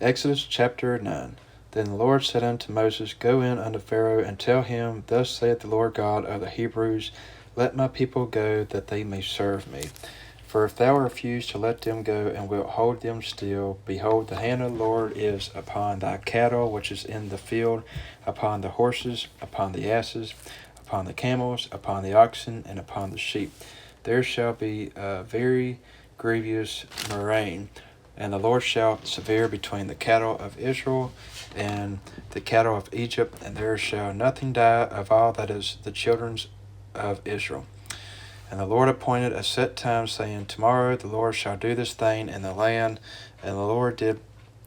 Exodus chapter 9. Then the Lord said unto Moses, Go in unto Pharaoh, and tell him, Thus saith the Lord God of the Hebrews, Let my people go, that they may serve me. For if thou refuse to let them go, and wilt hold them still, behold, the hand of the Lord is upon thy cattle which is in the field, upon the horses, upon the asses, upon the camels, upon the oxen, and upon the sheep. There shall be a very grievous murrain, and the Lord shall sever between the cattle of Israel and the cattle of Egypt, and there shall nothing die of all that is the children of Israel. And the Lord appointed a set time, saying, Tomorrow the Lord shall do this thing in the land. And the Lord did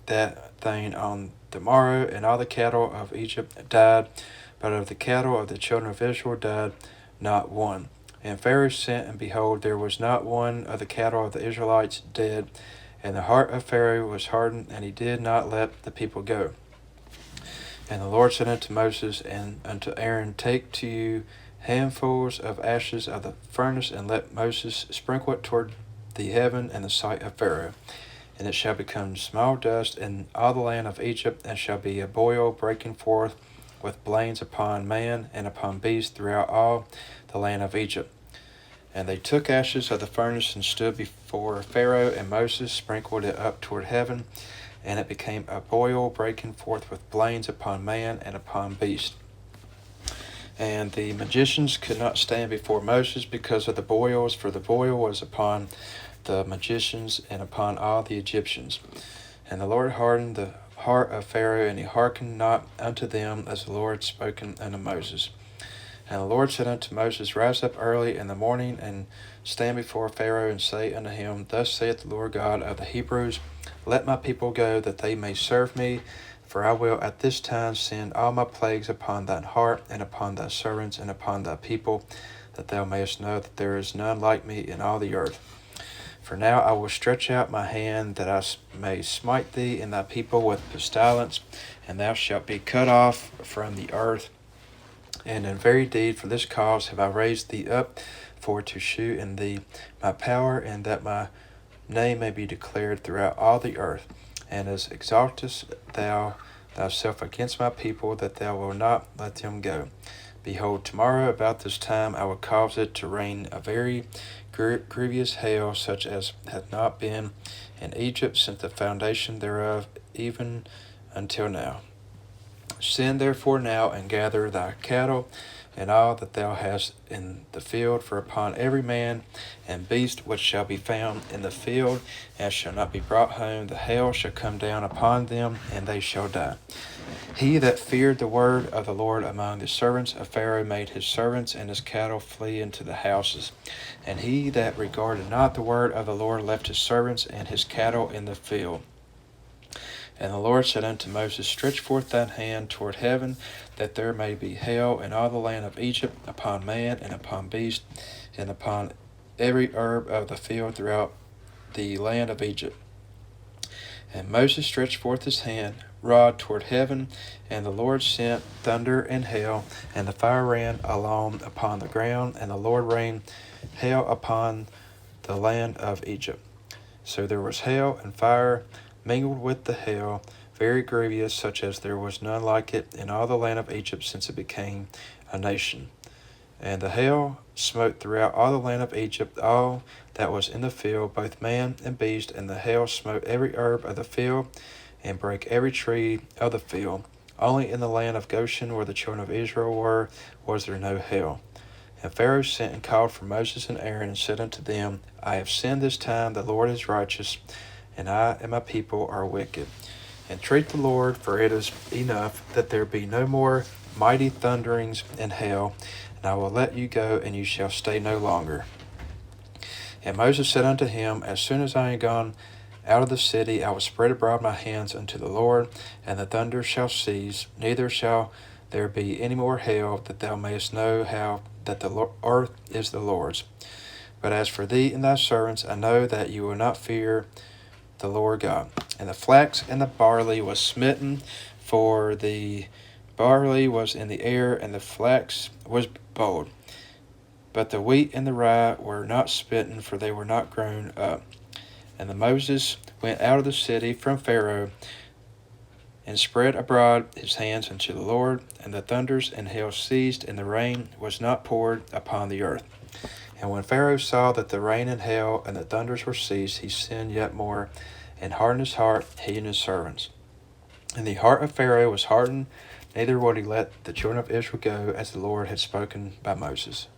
that thing on the morrow, and all the cattle of Egypt died, but of the cattle of the children of Israel died not one. And Pharaoh sent, and behold, there was not one of the cattle of the Israelites dead. And the heart of Pharaoh was hardened, and he did not let the people go. And the Lord said unto Moses and unto Aaron, Take to you handfuls of ashes of the furnace, and let Moses sprinkle it toward the heaven in the sight of Pharaoh. And it shall become small dust in all the land of Egypt, and shall be a boil breaking forth with blains upon man and upon beast throughout all the land of Egypt. And they took ashes of the furnace and stood before Pharaoh, and Moses sprinkled it up toward heaven, and it became a boil breaking forth with blains upon man and upon beast. And the magicians could not stand before Moses because of the boils, for the boil was upon the magicians and upon all the Egyptians. And the Lord hardened the heart of Pharaoh, and he hearkened not unto them, as the Lord had spoken unto Moses. And the Lord said unto Moses, Rise up early in the morning, and stand before Pharaoh, and say unto him, Thus saith the Lord God of the Hebrews, Let my people go, that they may serve me. For I will at this time send all my plagues upon thine heart, and upon thy servants, and upon thy people, that thou mayest know that there is none like me in all the earth. For now I will stretch out my hand, that I may smite thee and thy people with pestilence, and thou shalt be cut off from the earth. And in very deed for this cause have I raised thee up, for to shew in thee my power, and that my name may be declared throughout all the earth. And as exaltest thou thyself against my people, that thou wilt not let them go. Behold, tomorrow about this time I will cause it to rain a very grievous hail, such as hath not been in Egypt since the foundation thereof, even until now. Send therefore now, and gather thy cattle, and all that thou hast in the field, for upon every man and beast which shall be found in the field, and shall not be brought home, the hail shall come down upon them, and they shall die. He that feared the word of the Lord among the servants of Pharaoh made his servants and his cattle flee into the houses. And he that regarded not the word of the Lord left his servants and his cattle in the field. And the Lord said unto Moses, Stretch forth thine hand toward heaven, that there may be hail in all the land of Egypt, upon man and upon beast, and upon every herb of the field throughout the land of Egypt. And Moses stretched forth his hand, rod toward heaven, and the Lord sent thunder and hail, and the fire ran along upon the ground, and the Lord rained hail upon the land of Egypt. So there was hail and fire mingled with the hail, very grievous, such as there was none like it in all the land of Egypt since it became a nation. And the hail smote throughout all the land of Egypt all that was in the field, both man and beast, and the hail smote every herb of the field, and brake every tree of the field. Only in the land of Goshen, where the children of Israel were, was there no hail. And Pharaoh sent and called for Moses and Aaron, and said unto them, I have sinned this time, the Lord is righteous, and I and my people are wicked. Entreat the Lord, for it is enough that there be no more mighty thunderings and hail, and I will let you go, and you shall stay no longer. And Moses said unto him, As soon as I am gone out of the city, I will spread abroad my hands unto the Lord, and the thunder shall cease, neither shall there be any more hail, that thou mayest know how that the earth is the Lord's. But as for thee and thy servants, I know that you will not fear the Lord God. And the flax and the barley was smitten, for the barley was in the air, and the flax was bold. But the wheat and the rye were not smitten, for they were not grown up. And Moses went out of the city from Pharaoh, and spread abroad his hands unto the Lord, and the thunders and hail ceased, and the rain was not poured upon the earth. And when Pharaoh saw that the rain and hail and the thunders were ceased, he sinned yet more, and hardened his heart, he and his servants. And the heart of Pharaoh was hardened, neither would he let the children of Israel go, as the Lord had spoken by Moses.